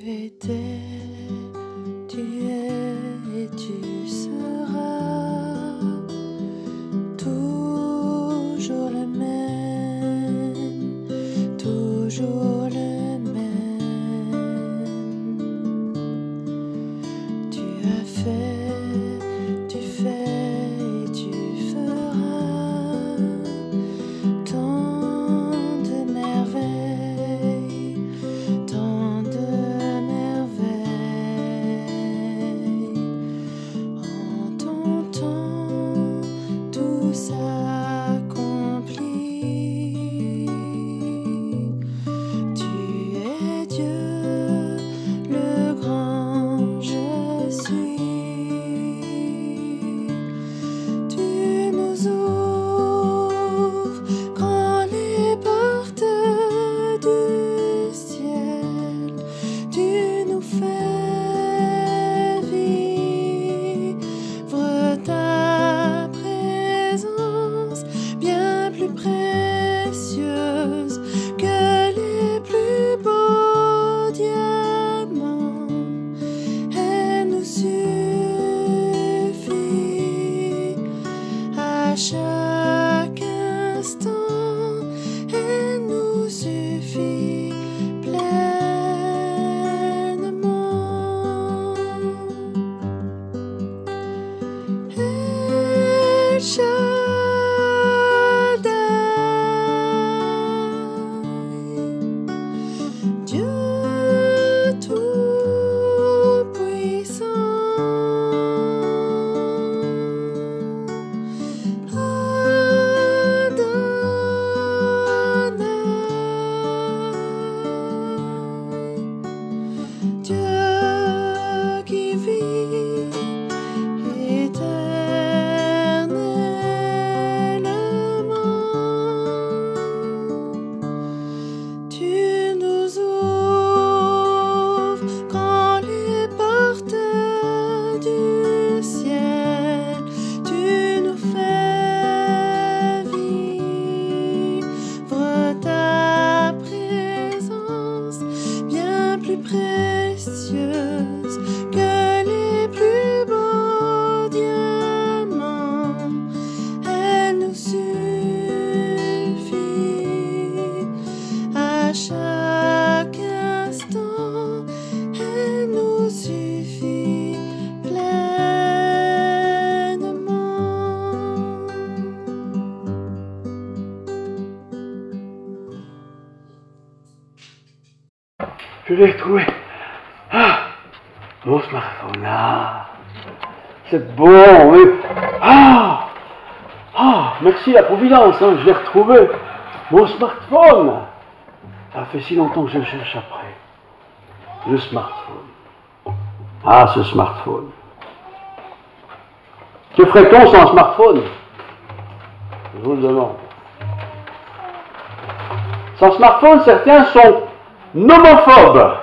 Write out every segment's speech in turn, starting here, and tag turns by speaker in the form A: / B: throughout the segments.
A: étais, tu es et tu seras toujours le même, toujours le même. Tu as fait, tu fais et tu feras tant de merveilles, tant de merveilles. En ton temps, tout s'accomplit. Tu es Dieu, le grand je suis. Tu nous ouvres grand les portes du ciel. Tu nous fais vivre ta présence, bien plus précieuse que les plus beaux diamants. Elle nous suffit à chaque instant. Elle nous suffit pleinement. El Shaddai, Dieu tout-puissant. Adonai, Dieu qui vit éternellement. Tu nous ouvres quand les portes du ciel. Tu nous fais vivre ta présence, bien plus précieuse que les plus beaux diamants. Elle nous suffit à chaque instant. Elle nous suffit pleinement.
B: Je l'ai retrouvé. Ah, mon smartphone. Ah, c'est bon. Oui. Ah, merci la Providence. Hein, je l'ai retrouvé. Mon smartphone. Ça fait si longtemps que je le cherche après. Le smartphone. Ah, ce smartphone. Que ferait-on sans smartphone? Je vous le demande. Sans smartphone, certains sont nomophobes.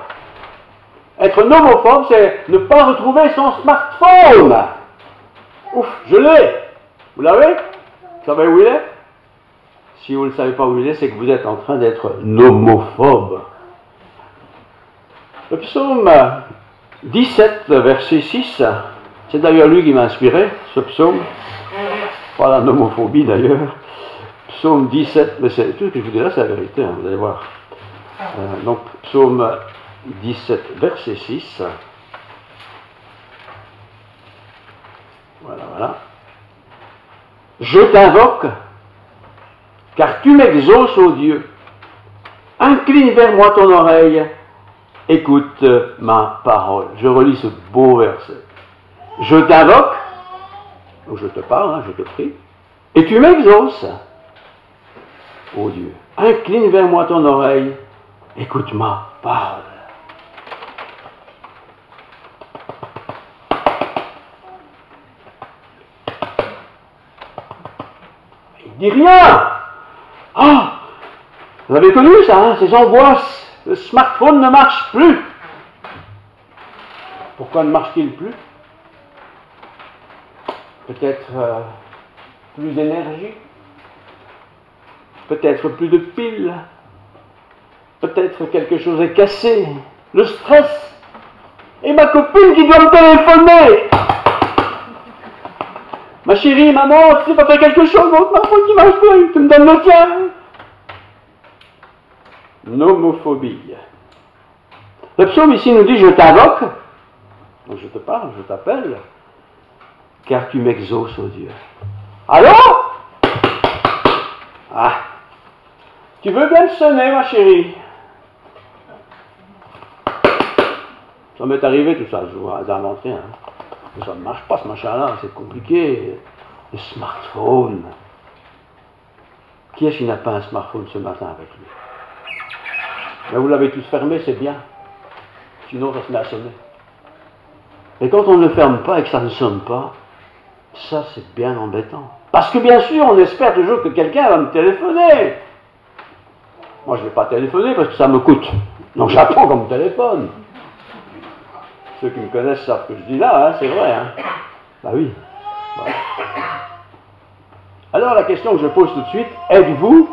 B: Être nomophobe, c'est ne pas retrouver son smartphone. Ouf, je l'ai. Vous l'avez? Vous savez où il est? Si vous ne savez pas où il est, c'est que vous êtes en train d'être nomophobe. Le psaume 17, verset 6, c'est d'ailleurs lui qui m'a inspiré, ce psaume. Pas la nomophobie d'ailleurs. Psaume 17, mais c'est tout ce que je vous dis là, c'est la vérité, hein, vous allez voir. Donc, psaume 17, verset 6. Voilà. Je t'invoque, car tu m'exauces, ô Dieu. Incline vers moi ton oreille, écoute ma parole. Je relis ce beau verset. Je t'invoque, ou je te parle, hein, je te prie, et tu m'exauces, ô Dieu. Incline vers moi ton oreille, écoute ma parole. Il dit rien. Ah, vous avez connu ça, hein, ces angoisses. Le smartphone ne marche plus. Pourquoi ne marche-t-il plus? Peut-être plus d'énergie, peut-être plus de piles, peut-être quelque chose est cassé. Le stress Et ma copine qui doit me téléphoner. Ma chérie, maman, tu sais pas faire quelque chose, mon smartphone qui marche pas, tu me donnes le tien. Nomophobie. Le psaume ici nous dit, je t'invoque, donc je te parle, je t'appelle, car tu m'exauces, ô Dieu. Allô? Ah, tu veux bien me sonner, ma chérie? Ça m'est arrivé tout ça, je vous ai inventé, hein. Mais ça ne marche pas ce machin-là, c'est compliqué. Le smartphone. Qui est-ce qui n'a pas un smartphone ce matin avec lui? Mais vous l'avez tous fermé, c'est bien. Sinon, ça se met à sonner. Et quand on ne le ferme pas et que ça ne sonne pas, ça c'est bien embêtant. Parce que bien sûr, on espère toujours que quelqu'un va me téléphoner. Moi, je ne vais pas téléphoner parce que ça me coûte. Donc j'attends qu'on me téléphone. Ceux qui me connaissent savent ce que je dis là, hein, c'est vrai. Hein. Bah oui. Voilà. Alors la question que je pose tout de suite, êtes-vous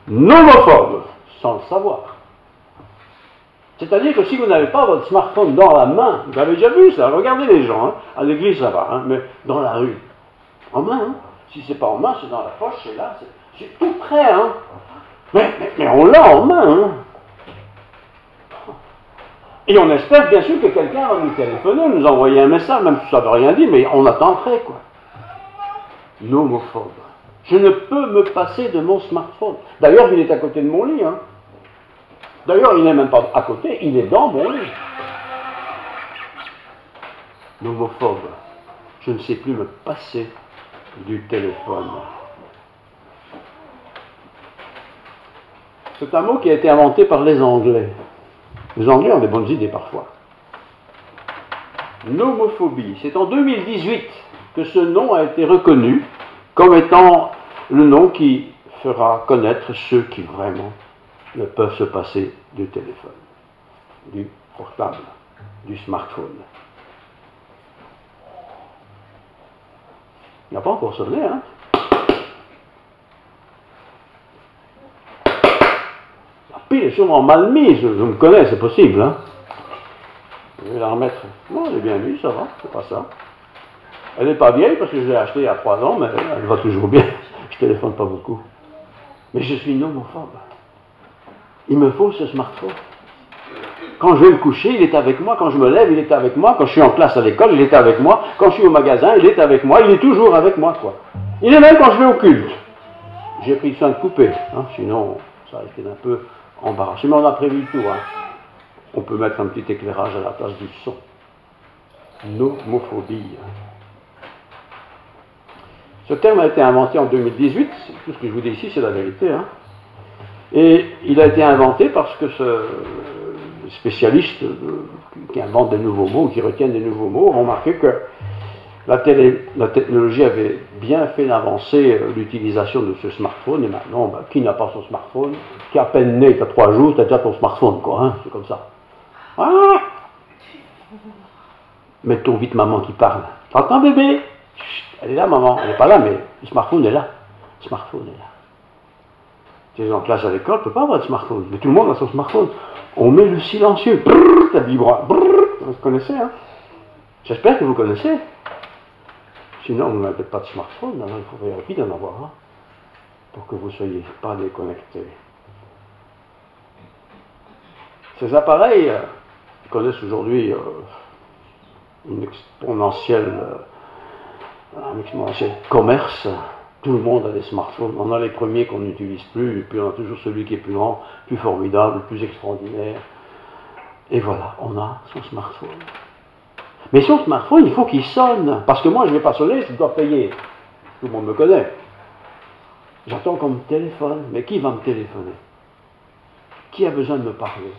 B: nomophobe? Sans le savoir. C'est-à-dire que si vous n'avez pas votre smartphone dans la main, vous avez déjà vu ça, regardez les gens, hein, à l'église ça va, hein, mais dans la rue, en main, hein. Si c'est pas en main, c'est dans la poche, c'est là, c'est tout près, hein. Mais on l'a en main, hein. Et on espère bien sûr que quelqu'un va nous téléphoner, nous envoyer un message, même si ça ne veut rien dire, mais on attend près, quoi. Nomophobe. Je ne peux me passer de mon smartphone. D'ailleurs, il est à côté de mon lit, hein. D'ailleurs, il n'est même pas à côté, il est dans mon lit. Nomophobe. Je ne sais plus me passer du téléphone. C'est un mot qui a été inventé par les Anglais. Les Anglais ont des bonnes idées parfois. Nomophobie. C'est en 2018 que ce nom a été reconnu comme étant le nom qui fera connaître ceux qui vraiment ne peuvent se passer du téléphone, du portable, du smartphone. Il n'a pas encore sonné, hein? La pile est sûrement mal mise, je me connais, c'est possible, hein? Je vais la remettre. Non, elle est bien mise, ça va, c'est pas ça. Elle n'est pas vieille parce que je l'ai achetée il y a 3 ans, mais elle va toujours bien. Je téléphone pas beaucoup. Mais je suis nomophobe. Il me faut ce smartphone. Quand je vais me coucher, il est avec moi. Quand je me lève, il est avec moi. Quand je suis en classe à l'école, il est avec moi. Quand je suis au magasin, il est avec moi. Il est toujours avec moi, quoi. Il est même quand je vais au culte. J'ai pris soin de couper, hein, sinon ça risque d'un peu embarrassé. Mais on a prévu tout, hein. On peut mettre un petit éclairage à la place du son. Nomophobie. Ce terme a été inventé en 2018. Tout ce que je vous dis ici, c'est la vérité, hein. Et il a été inventé parce que ce spécialiste qui invente des nouveaux mots, qui retiennent des nouveaux mots, ont remarqué que la technologie avait bien fait d'avancer l'utilisation de ce smartphone, et maintenant, ben, qui n'a pas son smartphone? Qui est à peine né, tu as 3 jours, tu as déjà ton smartphone, quoi, hein, c'est comme ça. Ah, mettons vite maman qui parle. T'entends bébé? Chut, elle est là maman, elle n'est pas là, mais le smartphone est là. Le smartphone est là. Tu es en classe à l'école, tu ne peux pas avoir de smartphone, mais tout le monde a son smartphone. On met le silencieux, brrr, ça vibre, brrr, vous connaissez, hein? J'espère que vous connaissez. Sinon, vous n'avez peut-être pas de smartphone, alors il faudrait vite en avoir un, pour que vous ne soyez pas déconnectés. Ces appareils connaissent aujourd'hui un exponentiel commerce. Tout le monde a des smartphones. On a les premiers qu'on n'utilise plus, et puis on a toujours celui qui est plus grand, plus formidable, plus extraordinaire. Et voilà, on a son smartphone. Mais son smartphone, il faut qu'il sonne. Parce que moi, je ne vais pas sonner, je dois payer. Tout le monde me connaît. J'attends qu'on me téléphone. Mais qui va me téléphoner? Qui a besoin de me parler?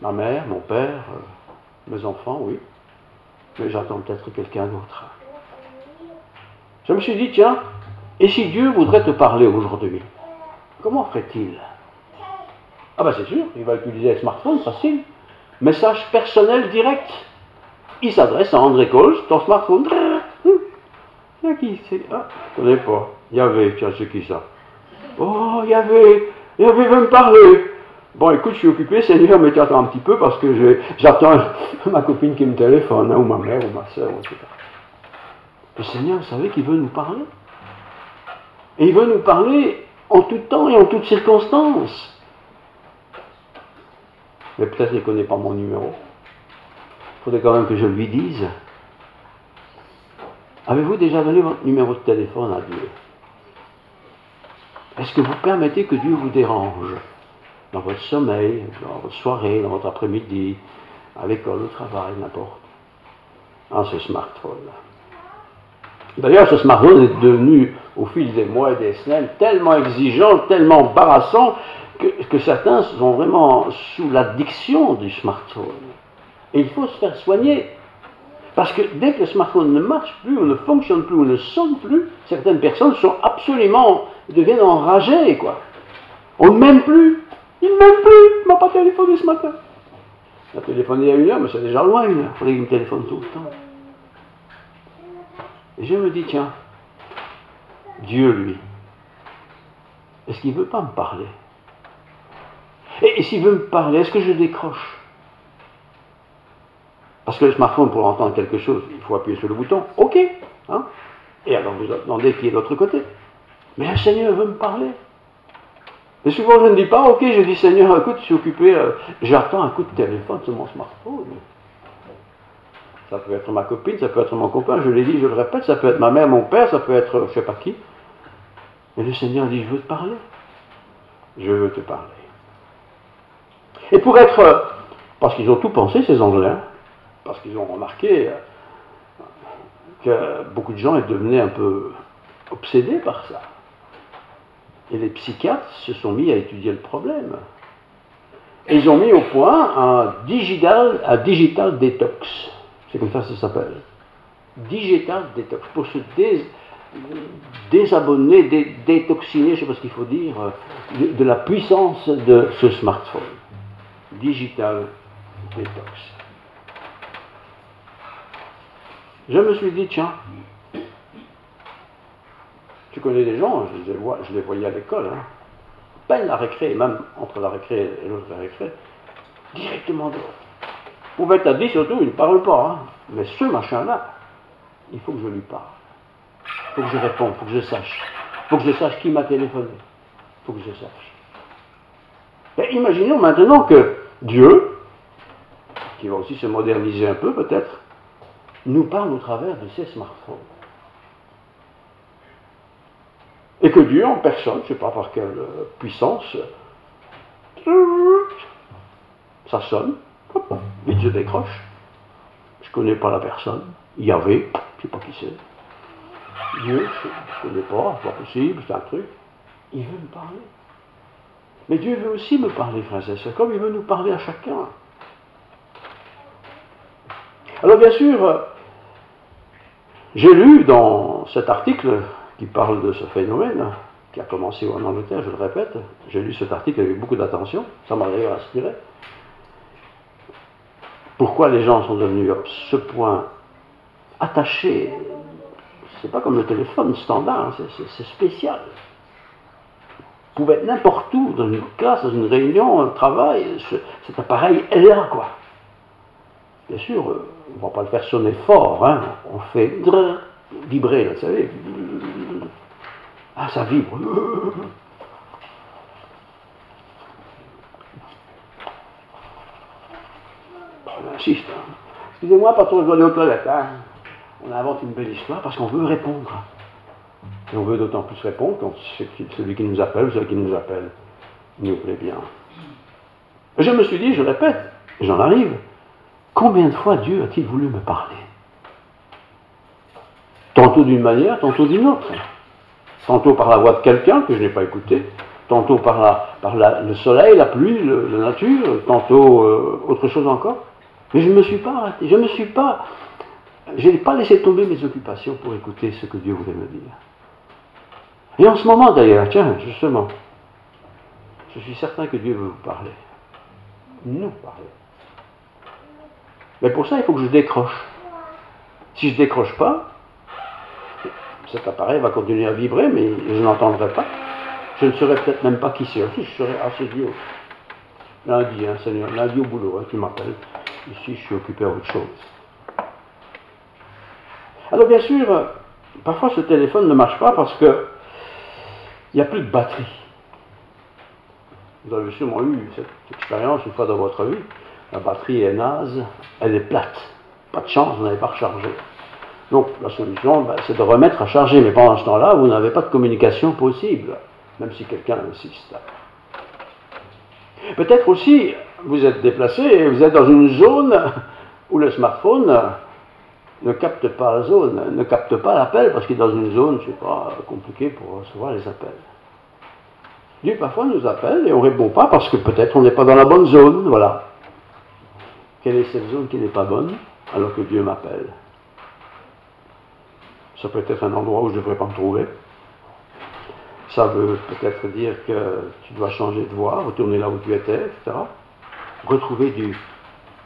B: Ma mère, mon père, mes enfants, oui. Mais j'attends peut-être quelqu'un d'autre. Je me suis dit, tiens, et si Dieu voudrait te parler aujourd'hui, comment ferait-il? Ah ben c'est sûr, il va utiliser le smartphone, facile. Message personnel direct. Il s'adresse à André Coles, ton smartphone. Qui c'est? Ah, je ne connais pas. Yahvé, tiens, c'est qui ça? Oh, Yahvé veut me parler. Bon, écoute, je suis occupé, Seigneur, mais tu attends un petit peu parce que j'attends ma copine qui me téléphone, hein, ou ma mère, ou ma soeur, etc. Le Seigneur, vous savez qu'il veut nous parler. Et il veut nous parler en tout temps et en toutes circonstances. Mais peut-être qu'il ne connaît pas mon numéro. Il faudrait quand même que je lui dise. Avez-vous déjà donné votre numéro de téléphone à Dieu? Est-ce que vous permettez que Dieu vous dérange dans votre sommeil, dans votre soirée, dans votre après-midi, à l'école, au travail, n'importe, en ce smartphone-là? D'ailleurs, ce smartphone est devenu, au fil des mois et des semaines, tellement exigeant, tellement embarrassant, que certains sont vraiment sous l'addiction du smartphone. Et il faut se faire soigner. Parce que dès que le smartphone ne marche plus, ou ne fonctionne plus, ou ne sonne plus, certaines personnes sont absolument, deviennent enragées, quoi. On ne m'aime plus. Il ne m'aime plus. Il ne m'a pas téléphoné ce matin. Il a téléphoné il y a 1 heure, mais c'est déjà loin 1 heure. Il faudrait qu'il me téléphone tout le temps. Et je me dis, tiens, Dieu, lui, est-ce qu'il ne veut pas me parler? Et s'il veut me parler, est-ce que je décroche? Parce que le smartphone, pour entendre quelque chose, il faut appuyer sur le bouton, OK, hein? Et alors vous demandez qui est de l'autre côté. Mais le Seigneur veut me parler. Et souvent je ne dis pas, OK, je dis, Seigneur, écoute, je suis occupé, j'attends un coup de téléphone sur mon smartphone. Ça peut être ma copine, ça peut être mon copain, je l'ai dit, je le répète, ça peut être ma mère, mon père, ça peut être je ne sais pas qui. Et le Seigneur dit, je veux te parler. Je veux te parler. Et pour être, parce qu'ils ont tout pensé, ces Anglais, parce qu'ils ont remarqué que beaucoup de gens devenaient un peu obsédés par ça. Et les psychiatres se sont mis à étudier le problème. Et ils ont mis au point un digital detox. C'est comme ça que ça s'appelle. Digital detox. Pour se désabonner, détoxiner, je ne sais pas ce qu'il faut dire, de la puissance de ce smartphone. Digital detox. Je me suis dit, tiens, tu connais des gens, je les voyais à l'école, hein, peine la récré, même entre la récré et l'autre récré, directement dehors. Pouvait être à 10 surtout, il ne parle pas, hein, mais ce machin-là, il faut que je lui parle. Il faut que je réponde, il faut que je sache. Il faut que je sache qui m'a téléphoné. Il faut que je sache. Et imaginons maintenant que Dieu, qui va aussi se moderniser un peu peut-être, nous parle au travers de ces smartphones. Et que Dieu en personne, je ne sais pas par quelle puissance, ça sonne, vite je décroche, je ne connais pas la personne, Yahvé, je ne sais pas qui c'est, Dieu, je ne connais pas, c'est pas possible, c'est un truc, il veut me parler. Mais Dieu veut aussi me parler, frères et sœurs, comme il veut nous parler à chacun. Alors bien sûr, j'ai lu dans cet article qui parle de ce phénomène, qui a commencé en Angleterre, je le répète, j'ai lu cet article avec beaucoup d'attention, ça m'a d'ailleurs inspiré. Pourquoi les gens sont devenus à ce point attachés? C'est pas comme le téléphone standard, c'est spécial. Vous pouvez être n'importe où, dans une classe, dans une réunion, un travail, cet appareil est là, quoi. Bien sûr, on ne va pas le faire sonner fort, hein. On fait vibrer, là, vous savez. Ah, ça vibre. On insiste. Hein. Excusez-moi, patron, je dois aller aux toilettes. Hein. On invente une belle histoire parce qu'on veut répondre. Et on veut d'autant plus répondre quand celui qui nous appelle, ou celui qui nous appelle, nous plaît bien. Et je me suis dit, je répète, j'en arrive. Combien de fois Dieu a-t-il voulu me parler? Tantôt d'une manière, tantôt d'une autre. Tantôt par la voix de quelqu'un que je n'ai pas écouté, tantôt par le soleil, la pluie, la nature, tantôt autre chose encore. Mais je ne me suis pas arrêté, je n'ai pas laissé tomber mes occupations pour écouter ce que Dieu voulait me dire. Et en ce moment d'ailleurs, tiens, justement, je suis certain que Dieu veut vous parler. Nous parler. Mais pour ça, il faut que je décroche. Si je ne décroche pas, cet appareil va continuer à vibrer, mais je n'entendrai pas. Je ne saurais peut-être même pas qui c'est. Je serais assez idiot. Lundi, hein, Seigneur, lundi au boulot, hein, tu m'appelles. Ici, je suis occupé à autre chose. Alors bien sûr, parfois ce téléphone ne marche pas parce que il n'y a plus de batterie. Vous avez sûrement eu cette expérience une fois dans votre vie. La batterie est naze, elle est plate. Pas de chance, vous n'avez pas rechargé. Donc la solution, c'est de remettre à charger. Mais pendant ce temps-là, vous n'avez pas de communication possible, même si quelqu'un insiste. Peut-être aussi, vous êtes déplacé et vous êtes dans une zone où le smartphone ne capte pas la zone, ne capte pas l'appel parce qu'il est dans une zone, je ne sais pas, compliquée pour recevoir les appels. Dieu parfois nous appelle et on ne répond pas parce que peut-être on n'est pas dans la bonne zone, voilà. Quelle est cette zone qui n'est pas bonne alors que Dieu m'appelle? Ça peut être un endroit où je ne devrais pas me trouver. Ça veut peut-être dire que tu dois changer de voie, retourner là où tu étais, etc. Retrouver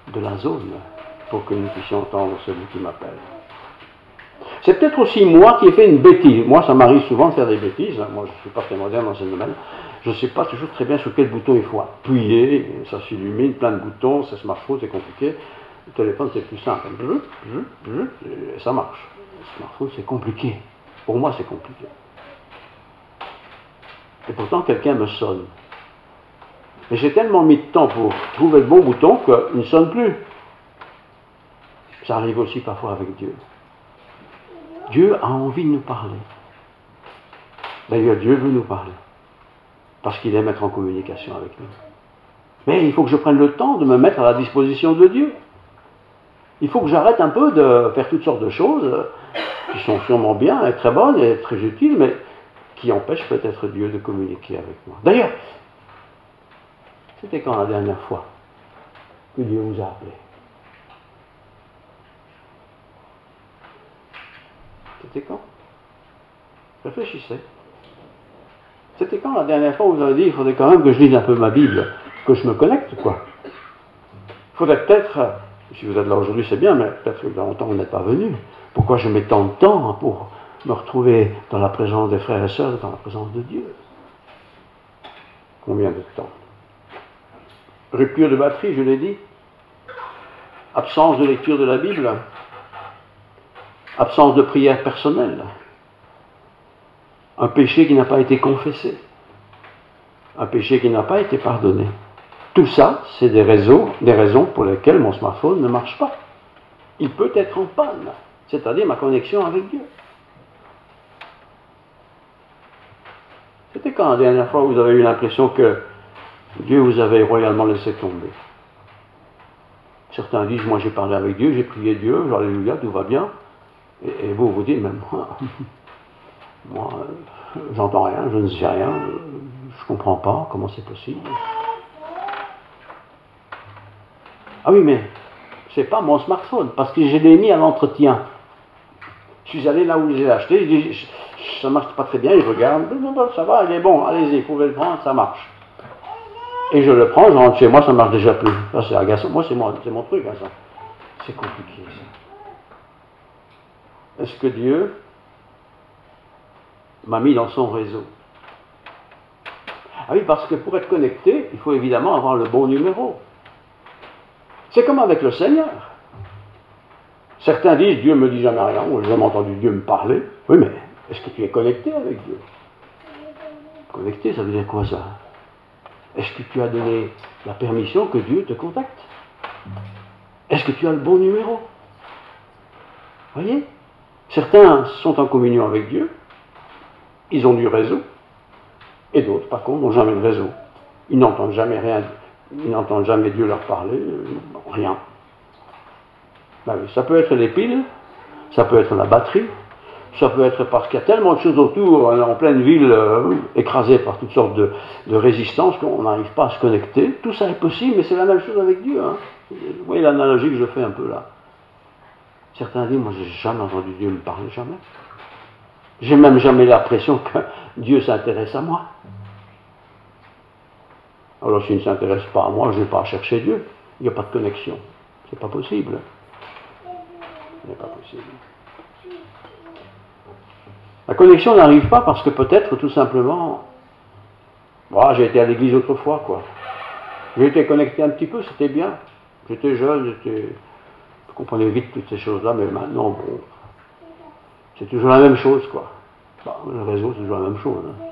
B: de la zone pour que nous puissions entendre celui qui m'appelle. C'est peut-être aussi moi qui ai fait une bêtise. Moi, ça m'arrive souvent de faire des bêtises. Moi, je ne suis pas très moderne dans ce domaine. Je ne sais pas toujours très bien sur quel bouton il faut appuyer. Ça s'illumine, plein de boutons. C'est smartphone, c'est compliqué. Le téléphone, c'est plus simple. Et ça marche. Le smartphone, c'est compliqué. Pour moi, c'est compliqué. Et pourtant, quelqu'un me sonne. Et j'ai tellement mis de temps pour trouver le bon bouton qu'il ne sonne plus. Ça arrive aussi parfois avec Dieu. Dieu a envie de nous parler. D'ailleurs, Dieu veut nous parler. Parce qu'il aime être en communication avec nous. Mais il faut que je prenne le temps de me mettre à la disposition de Dieu. Il faut que j'arrête un peu de faire toutes sortes de choses qui sont sûrement bien et très bonnes et très utiles, mais qui empêchent peut-être Dieu de communiquer avec moi. D'ailleurs, c'était quand la dernière fois que Dieu vous a appelé? C'était quand? Réfléchissez. C'était quand la dernière fois où vous avez dit il faudrait quand même que je lise un peu ma Bible, que je me connecte, quoi. Il faudrait peut-être, si vous êtes là aujourd'hui c'est bien, mais peut-être que dans longtemps vous n'êtes pas venu. Pourquoi je mets tant de temps pour me retrouver dans la présence des frères et sœurs, dans la présence de Dieu? Combien de temps? Rupture de batterie, je l'ai dit. Absence de lecture de la Bible. Absence de prière personnelle. Un péché qui n'a pas été confessé. Un péché qui n'a pas été pardonné. Tout ça, c'est des raisons pour lesquelles mon smartphone ne marche pas. Il peut être en panne, c'est-à-dire ma connexion avec Dieu. C'était quand la dernière fois vous avez eu l'impression que Dieu vous avait royalement laissé tomber? Certains disent, moi j'ai parlé avec Dieu, j'ai prié Dieu, alléluia, tout va bien. Et vous vous dites, même moi, j'entends rien, je ne sais rien, je ne comprends pas, comment c'est possible? Ah oui, mais c'est pas mon smartphone, parce que je l'ai mis à l'entretien. Je suis allé là où je l'ai acheté, je dis, ça marche pas très bien, il regarde, ça va, il est bon, allez-y, vous pouvez le prendre, ça marche. Et je le prends, je rentre chez moi, ça marche déjà plus. Ça c'est agaçant, moi c'est mon truc, hein, ça. C'est compliqué, ça. Est-ce que Dieu m'a mis dans son réseau? Ah oui, parce que pour être connecté, il faut évidemment avoir le bon numéro. C'est comme avec le Seigneur. Certains disent, Dieu ne me dit jamais rien, ou j'ai jamais entendu Dieu me parler. Oui, mais est-ce que tu es connecté avec Dieu? Connecté, ça veut dire quoi ça? Est-ce que tu as donné la permission que Dieu te contacte? Est-ce que tu as le bon numéro? Voyez? Certains sont en communion avec Dieu, ils ont du réseau, et d'autres, par contre, n'ont jamais de réseau. Ils n'entendent jamais rien, ils n'entendent jamais Dieu leur parler, rien. Ben oui, ça peut être les piles, ça peut être la batterie, ça peut être parce qu'il y a tellement de choses autour, en pleine ville, écrasée par toutes sortes de résistances, qu'on n'arrive pas à se connecter. Tout ça est possible, mais c'est la même chose avec Dieu. Hein. Vous voyez l'analogie que je fais un peu là. Certains disent, moi j'ai jamais entendu Dieu me parler, jamais. J'ai même jamais l'impression que Dieu s'intéresse à moi. Alors s'il ne s'intéresse pas à moi, je ne vais pas chercher Dieu. Il n'y a pas de connexion. C'est pas possible. Ce n'est pas possible. La connexion n'arrive pas parce que peut-être tout simplement, j'ai été à l'église autrefois, quoi. J'ai été connecté un petit peu, c'était bien. J'étais jeune, je comprenais vite toutes ces choses-là, mais maintenant, bon, c'est toujours la même chose, quoi. Bah, le réseau, c'est toujours la même chose. Hein.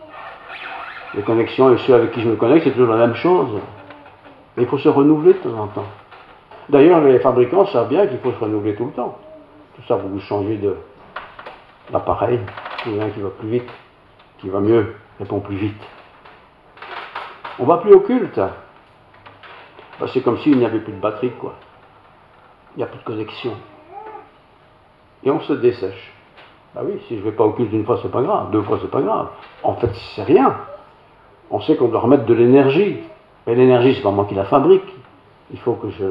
B: Les connexions et ceux avec qui je me connecte, c'est toujours la même chose. Mais il faut se renouveler de temps en temps. D'ailleurs, les fabricants savent bien qu'il faut se renouveler tout le temps. Tout ça, vous changez d'appareil, il y en a un qui va plus vite, qui va mieux, répond plus vite. On ne va plus au culte. Ben, c'est comme s'il n'y avait plus de batterie, quoi. Il n'y a plus de connexion. Et on se dessèche. Ben oui, si je ne vais pas au culte une fois, c'est pas grave. 2 fois, c'est pas grave. En fait, c'est rien. On sait qu'on doit remettre de l'énergie. Mais l'énergie, c'est pas moi qui la fabrique. Il faut que je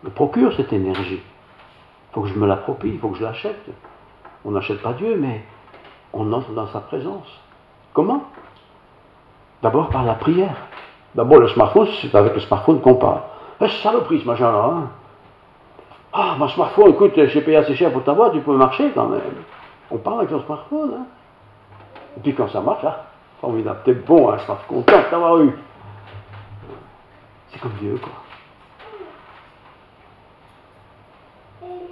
B: me procure cette énergie. Il faut que je me l'approprie, il faut que je l'achète. On n'achète pas Dieu, mais on entre dans sa présence. Comment? D'abord par la prière. D'abord le smartphone, c'est avec le smartphone qu'on parle. C'est saloperie ce machin-là. Hein? Ah, mon smartphone, écoute, j'ai payé assez cher pour t'avoir, tu peux marcher quand même. On parle avec son smartphone. Hein? Et puis quand ça marche, ah, formidable, t'es bon, hein, je suis content de t'avoir eu. C'est comme Dieu, quoi.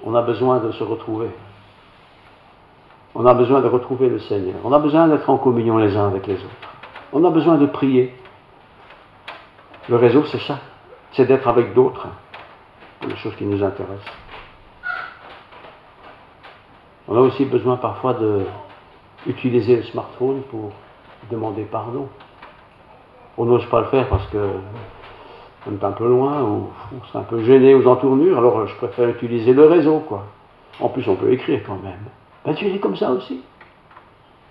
B: On a besoin de se retrouver. On a besoin de retrouver le Seigneur. On a besoin d'être en communion les uns avec les autres. On a besoin de prier. Le réseau, c'est ça. C'est d'être avec d'autres. Pour les choses qui nous intéressent. On a aussi besoin parfois d'utiliser le smartphone pour demander pardon. On n'ose pas le faire parce que on est un peu loin ou on serait un peu gêné aux entournures, alors je préfère utiliser le réseau, quoi. En plus, on peut écrire quand même. Ben, tu es comme ça aussi.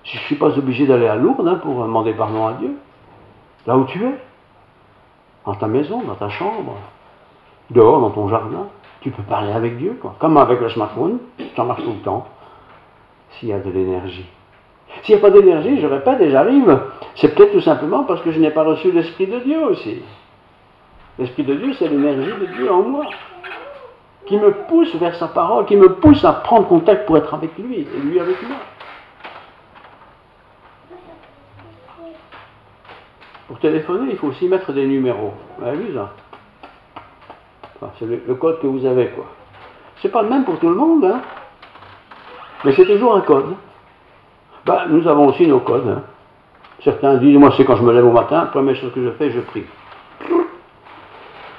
B: Je ne suis pas obligé d'aller à Lourdes hein, pour demander pardon à Dieu. Là où tu es, dans ta maison, dans ta chambre, dehors, dans ton jardin, tu peux parler avec Dieu, quoi. Comme avec le smartphone, ça marche tout le temps, s'il y a de l'énergie. S'il n'y a pas d'énergie, je répète et j'arrive, c'est peut-être tout simplement parce que je n'ai pas reçu l'Esprit de Dieu aussi. L'Esprit de Dieu, c'est l'énergie de Dieu en moi, qui me pousse vers sa parole, qui me pousse à prendre contact pour être avec lui, et lui avec moi. Pour téléphoner, il faut aussi mettre des numéros. Vous avez vu ça? Enfin, c'est le code que vous avez, quoi. C'est pas le même pour tout le monde, hein. Mais c'est toujours un code. Ben, nous avons aussi nos codes. Hein. Certains disent, moi c'est quand je me lève au matin, première chose que je fais, je prie.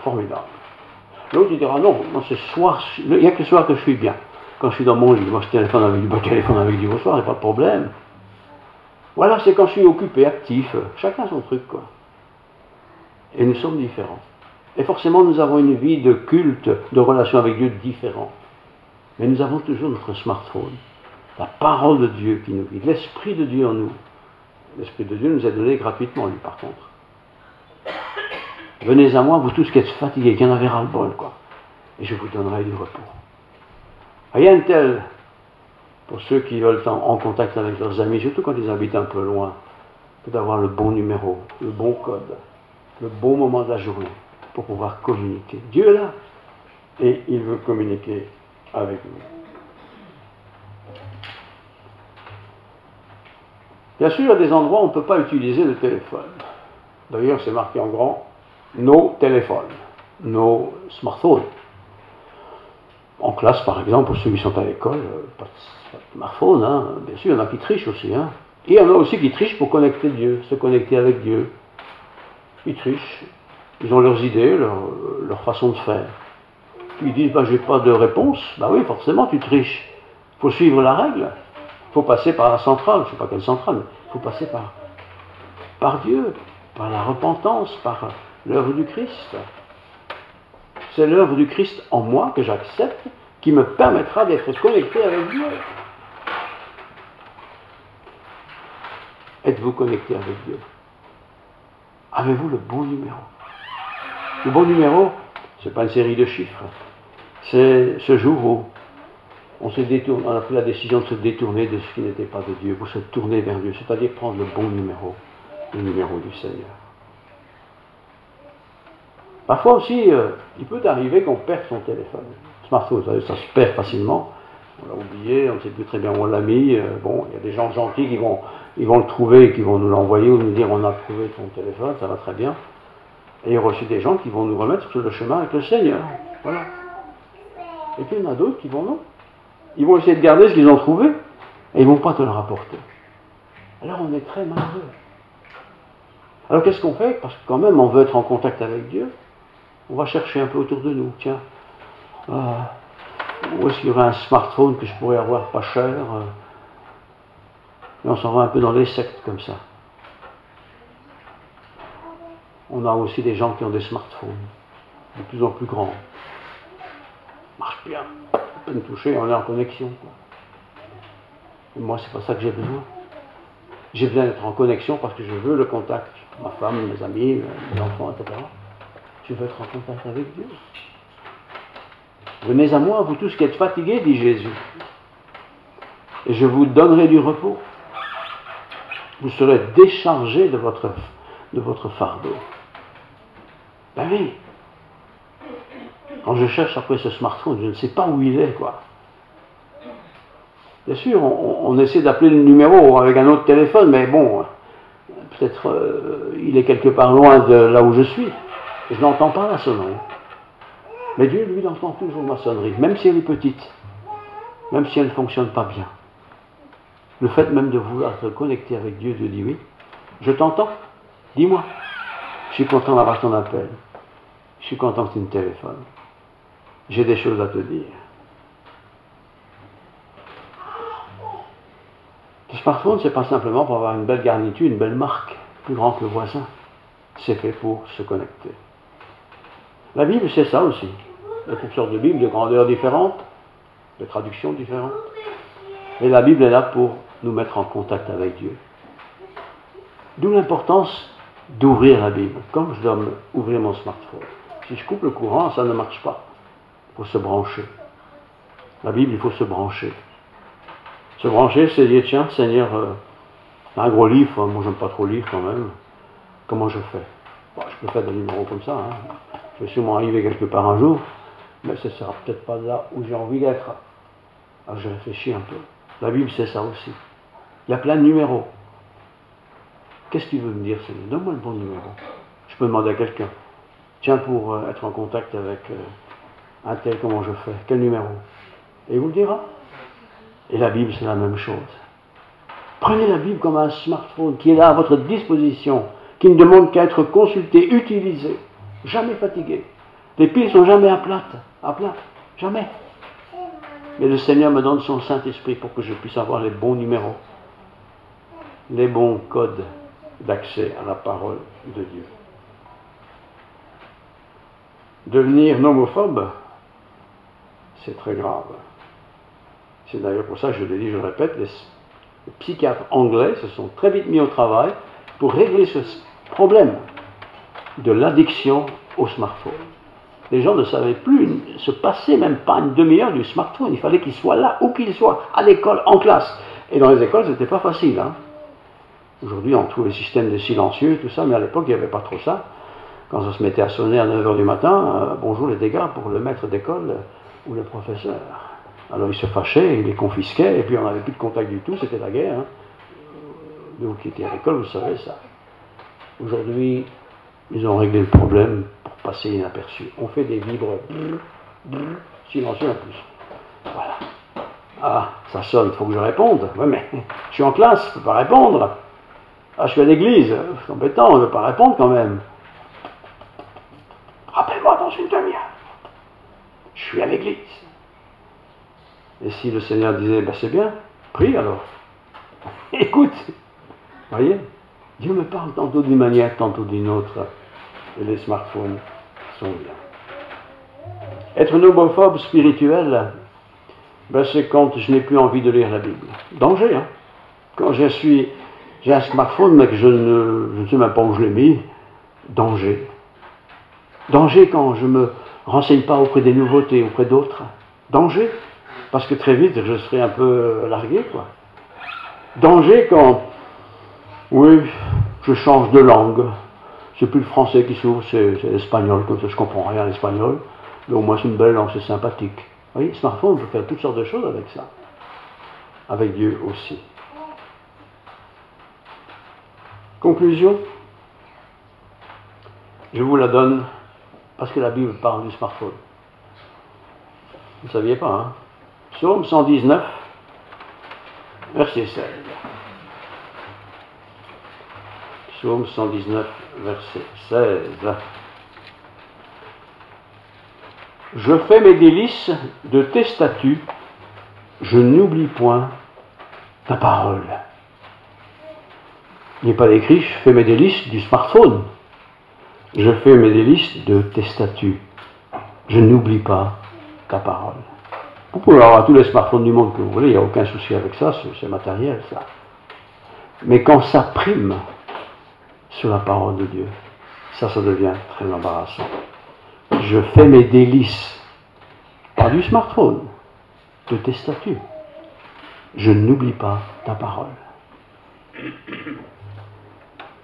B: Formidable. L'autre il dira, non, moi c'est soir, il n'y a que le soir que je suis bien. Quand je suis dans mon lit, moi je téléphone avec Dieu au soir, il n'y a pas de problème. Voilà, c'est quand je suis occupé, actif, chacun son truc, quoi. Et nous sommes différents. Et forcément, nous avons une vie de culte, de relation avec Dieu différente. Mais nous avons toujours notre smartphone. La parole de Dieu qui nous guide, l'Esprit de Dieu en nous. L'Esprit de Dieu nous est donné gratuitement, lui, par contre. Venez à moi, vous tous qui êtes fatigués, qui en avez ras-le-bol, quoi. Et je vous donnerai du repos. Rien de tel, pour ceux qui veulent être en contact avec leurs amis, surtout quand ils habitent un peu loin, que d'avoir le bon numéro, le bon code, le bon moment de la journée, pour pouvoir communiquer. Dieu est là, et il veut communiquer avec nous. Bien sûr, il y a des endroits où on ne peut pas utiliser le téléphone. D'ailleurs, c'est marqué en grand, nos téléphones, nos smartphones. En classe, par exemple, pour ceux qui sont à l'école, pas de smartphone, hein. Bien sûr, il y en a qui trichent aussi. Hein. Et il y en a aussi qui trichent pour connecter Dieu, se connecter avec Dieu. Ils trichent, ils ont leurs idées, leur façon de faire. Ils disent, je n'ai pas de réponse. Ben oui, forcément, tu triches. Il faut suivre la règle. Il faut passer par la centrale, je ne sais pas quelle centrale, mais il faut passer par Dieu, par la repentance, par l'œuvre du Christ. C'est l'œuvre du Christ en moi que j'accepte, qui me permettra d'être connecté avec Dieu. Êtes-vous connecté avec Dieu? Avez-vous le bon numéro? Le bon numéro, ce n'est pas une série de chiffres, c'est ce jour où on a pris la décision de se détourner de ce qui n'était pas de Dieu, pour se tourner vers Dieu, c'est-à-dire prendre le bon numéro, le numéro du Seigneur. Parfois aussi, il peut arriver qu'on perde son téléphone. Le smartphone, ça se perd facilement. On l'a oublié, on ne sait plus très bien où on l'a mis. Bon, il y a des gens gentils qui vont le trouver et qui vont nous l'envoyer ou nous dire on a trouvé ton téléphone, ça va très bien. Et il y aura aussi des gens qui vont nous remettre sur le chemin avec le Seigneur. Voilà. Et puis il y en a d'autres qui vont non. Ils vont essayer de garder ce qu'ils ont trouvé et ils ne vont pas te le rapporter. Alors on est très malheureux. Alors qu'est-ce qu'on fait? Parce que quand même on veut être en contact avec Dieu. On va chercher un peu autour de nous. Tiens, où est-ce qu'il y aurait un smartphone que je pourrais avoir pas cher? Et on s'en va un peu dans les sectes comme ça. On a aussi des gens qui ont des smartphones, de plus en plus grands. Marche bien, à peine touché, on est en connexion. Quoi. Et moi, c'est pas ça que j'ai besoin. J'ai besoin d'être en connexion parce que je veux le contact. Ma femme, mes amis, mes enfants, etc. Je veux être en contact avec Dieu. Venez à moi, vous tous qui êtes fatigués, dit Jésus, et je vous donnerai du repos. Vous serez déchargés de votre fardeau. Ben oui. Quand je cherche après ce smartphone, je ne sais pas où il est, quoi. Bien sûr, on essaie d'appeler le numéro avec un autre téléphone, mais bon, peut-être il est quelque part loin de là où je suis. Je n'entends pas la sonnerie. Mais Dieu, lui, il entend toujours ma sonnerie, même si elle est petite, même si elle ne fonctionne pas bien. Le fait même de vouloir te connecter avec Dieu, Dieu dit oui, je t'entends, dis-moi. Je suis content d'avoir ton appel. Je suis content que tu me téléphones. J'ai des choses à te dire. Le smartphone, c'est pas simplement pour avoir une belle garniture, une belle marque, plus grand que le voisin. C'est fait pour se connecter. La Bible, c'est ça aussi. Il y a toutes sortes de Bibles de grandeurs différentes, de traductions différentes. Et la Bible est là pour nous mettre en contact avec Dieu. D'où l'importance d'ouvrir la Bible, comme je dois ouvrir mon smartphone. Si je coupe le courant, ça ne marche pas. Il faut se brancher. La Bible, il faut se brancher. Se brancher, c'est dire, tiens, Seigneur, un gros livre, moi j'aime pas trop lire quand même. Comment je fais? Bon, je peux faire des numéros comme ça. Hein. Je vais sûrement arriver quelque part un jour, mais ce ne sera peut-être pas là où j'ai envie d'être. Alors je réfléchis un peu. La Bible, c'est ça aussi. Il y a plein de numéros. Qu'est-ce que tu veux me dire, Seigneur? Donne-moi le bon numéro. Je peux demander à quelqu'un. Tiens, pour être en contact avec un tel, comment je fais? Quel numéro? Et il vous le dira. Et la Bible, c'est la même chose. Prenez la Bible comme un smartphone qui est là à votre disposition, qui ne demande qu'à être consulté, utilisé, jamais fatigué. Les piles ne sont jamais à plat, jamais. Mais le Seigneur me donne son Saint-Esprit pour que je puisse avoir les bons numéros, les bons codes d'accès à la parole de Dieu. Devenir nomophobe, c'est très grave. C'est d'ailleurs pour ça que je le dis, je le répète, les psychiatres anglais se sont très vite mis au travail pour régler ce problème de l'addiction au smartphone. Les gens ne savaient plus se passer même pas une demi-heure du smartphone. Il fallait qu'il soit là, où qu'il soit, à l'école, en classe. Et dans les écoles, c'était pas facile. Hein. Aujourd'hui, on trouve les systèmes de silencieux, tout ça, mais à l'époque, il n'y avait pas trop ça. Quand ça se mettait à sonner à 9h du matin, bonjour les dégâts pour le maître d'école ou le professeur. Alors il se fâchait, il les confisquait, et puis on n'avait plus de contact du tout, c'était la guerre. Hein. Vous qui étiez à l'école, vous savez ça. Aujourd'hui, ils ont réglé le problème pour passer inaperçu. On fait des vibres silencieux en plus. Voilà. Ah, ça sonne, il faut que je réponde. Oui, mais je suis en classe, je ne peux pas répondre. Ah, je suis à l'église, c'est embêtant, on ne veut pas répondre quand même. Rappelle-moi dans une demi-heure. Je suis à l'église. Et si le Seigneur disait, ben c'est bien, prie alors. Écoute. Voyez, Dieu me parle tantôt d'une manière, tantôt d'une autre. Et les smartphones sont bien. Être nomophobe spirituel, ben c'est quand je n'ai plus envie de lire la Bible. Danger, hein. Quand j'ai un smartphone, mais que je ne sais même pas où je l'ai mis, danger. Danger quand je ne me renseigne pas auprès des nouveautés, auprès d'autres. Danger, parce que très vite, je serai un peu largué, quoi. Danger quand, oui, je change de langue. C'est plus le français qui s'ouvre, c'est l'espagnol, comme ça je comprends rien à l'espagnol. Mais au moins c'est une belle langue, c'est sympathique. Vous voyez, smartphone, on peut faire toutes sortes de choses avec ça. Avec Dieu aussi. Conclusion. Je vous la donne parce que la Bible parle du smartphone. Vous ne saviez pas, hein? Psaume 119, verset 16. Psaume 119, verset 16. Je fais mes délices de tes statuts, je n'oublie point ta parole. Il n'est pas écrit, je fais mes délices du smartphone. Je fais mes délices de tes statuts. Je n'oublie pas ta parole. Vous pouvez avoir tous les smartphones du monde que vous voulez, il n'y a aucun souci avec ça, c'est matériel ça. Mais quand ça prime sur la parole de Dieu, ça devient très embarrassant. Je fais mes délices, pas du smartphone, de tes statuts. Je n'oublie pas ta parole.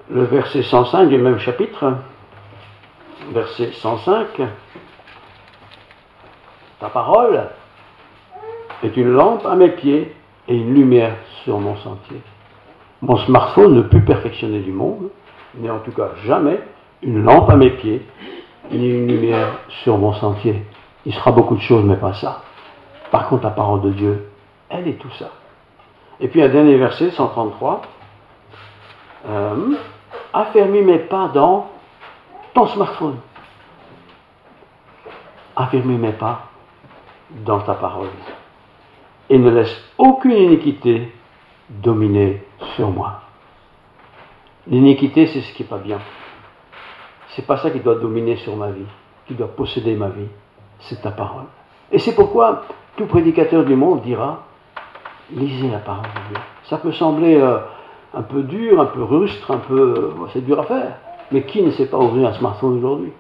B: Le verset 105 du même chapitre, verset 105, ta parole est une lampe à mes pieds et une lumière sur mon sentier. Mon smartphone, le plus perfectionné du monde, n'est en tout cas jamais une lampe à mes pieds ni une lumière sur mon sentier. Il sera beaucoup de choses, mais pas ça. Par contre, la parole de Dieu, elle est tout ça. Et puis un dernier verset, 133. Affermis mes pas dans ton smartphone. Affermis mes pas dans ta parole. Et ne laisse aucune iniquité dominer sur moi. L'iniquité, c'est ce qui n'est pas bien. C'est pas ça qui doit dominer sur ma vie, qui doit posséder ma vie. C'est ta parole. Et c'est pourquoi tout prédicateur du monde dira, lisez la parole de Dieu. Ça peut sembler un peu dur, un peu rustre, c'est dur à faire. Mais qui ne sait pas ouvrir un smartphone aujourd'hui?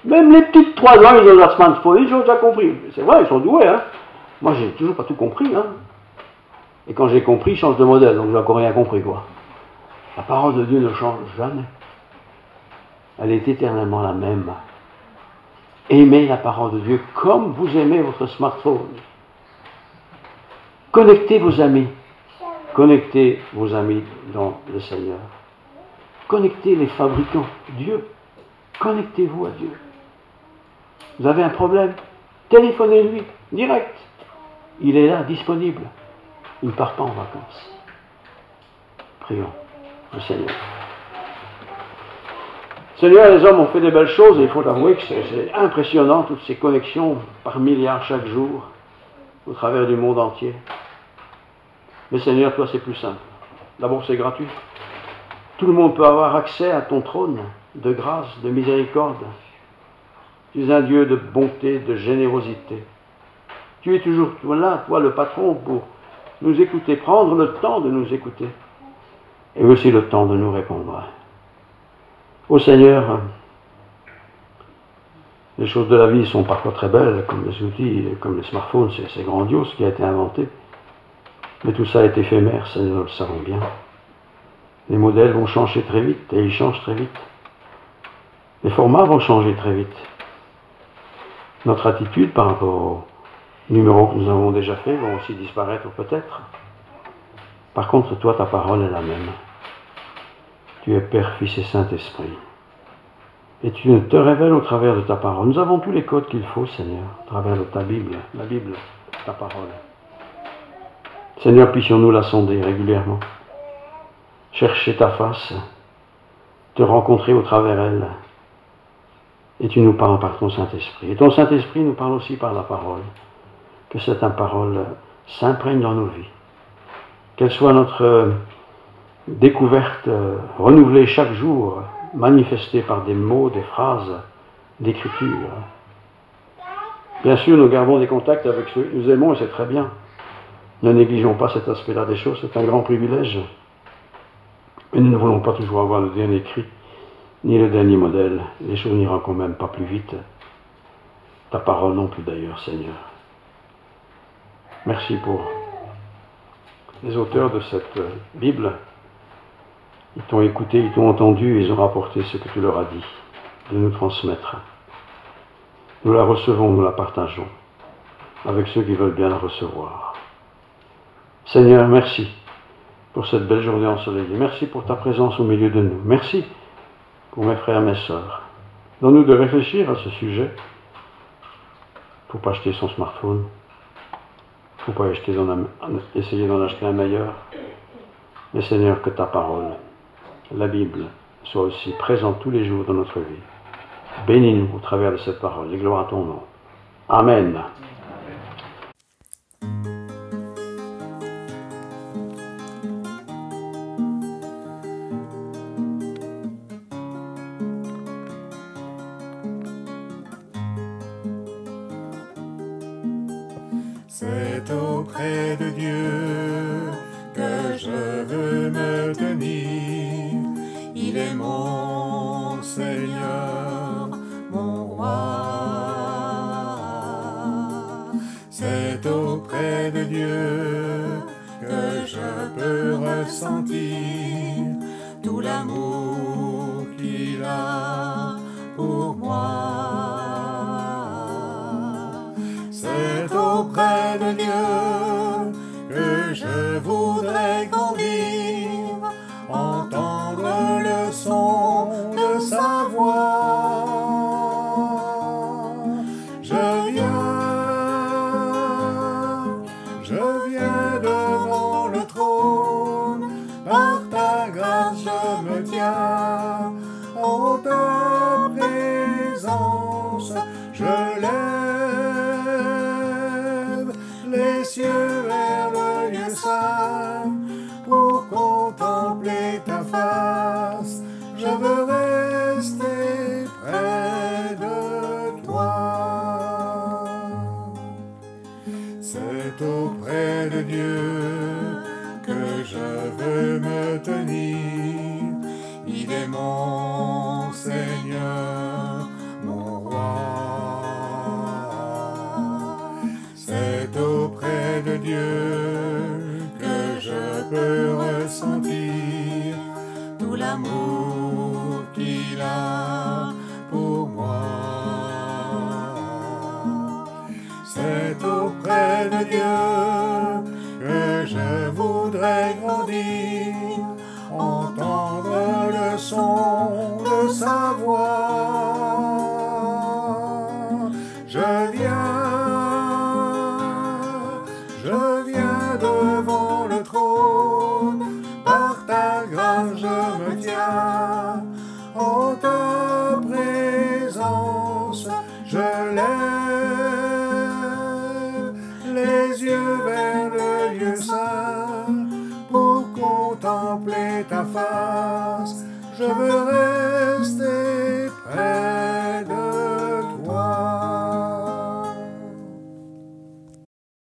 B: Même les petites 3 ans, ils ont leur smartphone, ils ont déjà compris. C'est vrai, ils sont doués, hein. Moi, j'ai toujours pas tout compris, hein. Et quand j'ai compris, je change de modèle, donc je n'ai encore rien compris, quoi. La parole de Dieu ne change jamais. Elle est éternellement la même. Aimez la parole de Dieu comme vous aimez votre smartphone. Connectez vos amis. Connectez vos amis dans le Seigneur. Connectez les fabricants. Dieu. Connectez-vous à Dieu. Vous avez un problème? Téléphonez-lui, direct. Il est là, disponible. Il ne part pas en vacances. Prions le Seigneur. Seigneur, les hommes ont fait des belles choses et il faut avouer que c'est impressionnant, toutes ces connexions par milliards chaque jour, au travers du monde entier. Mais Seigneur, toi, c'est plus simple. D'abord, c'est gratuit. Tout le monde peut avoir accès à ton trône de grâce, de miséricorde. Tu es un Dieu de bonté, de générosité. Tu es toujours là, toi, le patron, pour nous écouter, prendre le temps de nous écouter. Et aussi le temps de nous répondre. Ô Seigneur, les choses de la vie sont parfois très belles, comme les outils, comme les smartphones, c'est grandiose ce qui a été inventé. Mais tout ça est éphémère, Seigneur, nous le savons bien. Les modèles vont changer très vite, et ils changent très vite. Les formats vont changer très vite. Notre attitude par rapport aux numéros que nous avons déjà faits vont aussi disparaître peut-être. Par contre, toi, ta parole est la même. Tu es Père, Fils et Saint-Esprit. Et tu te révèles au travers de ta parole. Nous avons tous les codes qu'il faut, Seigneur, au travers de ta Bible, la Bible, ta parole. Seigneur, puissions-nous la sonder régulièrement. Chercher ta face, te rencontrer au travers elle. Et tu nous parles par ton Saint-Esprit. Et ton Saint-Esprit nous parle aussi par la parole. Que cette parole s'imprègne dans nos vies. Qu'elle soit notre découverte renouvelée chaque jour, manifestée par des mots, des phrases, d'écriture. Bien sûr, nous gardons des contacts avec ceux que nous aimons et c'est très bien. Ne négligeons pas cet aspect-là des choses, c'est un grand privilège. Mais nous ne voulons pas toujours avoir le dernier cri, ni le dernier modèle. Les choses n'iront quand même pas plus vite. Ta parole non plus d'ailleurs, Seigneur. Merci pour les auteurs de cette Bible. Ils t'ont écouté, ils t'ont entendu, ils ont rapporté ce que tu leur as dit, de nous transmettre. Nous la recevons, nous la partageons, avec ceux qui veulent bien la recevoir. Seigneur, merci pour cette belle journée ensoleillée. Merci pour ta présence au milieu de nous. Merci pour mes frères et mes sœurs. Donne-nous de réfléchir à ce sujet. Il ne faut pas acheter son smartphone. Il ne faut pas essayer d'en acheter un meilleur. Mais Seigneur, que ta parole, la Bible, soit aussi présente tous les jours dans notre vie. Bénis-nous au travers de cette parole et gloire à ton nom. Amen.
C: C'est auprès de Dieu que je veux me tenir. Il est mon Seigneur, mon roi. C'est auprès de Dieu que je peux ressentir tout l'amour qu'il a pour moi. C'est auprès de Dieu que je voudrais grandir, entendre le son de sa voix. Je viens devant le trône, par ta grâce je me tiens, en ta présence je lève les cieux vers le lieu saint, pour contempler ta face, je veux rester près de toi. C'est auprès de Dieu que je veux me tenir, il est mon Seigneur, mon roi. C'est auprès de Dieu que je peux ressentir tout l'amour qu'il a pour moi. C'est auprès de Dieu que je voudrais grandir, entendre le son de sa voix. Je viens devant le trône, par ta grâce je me tiens, en ta présence je lève les yeux vers le lieu saint, pour contempler ta face, je veux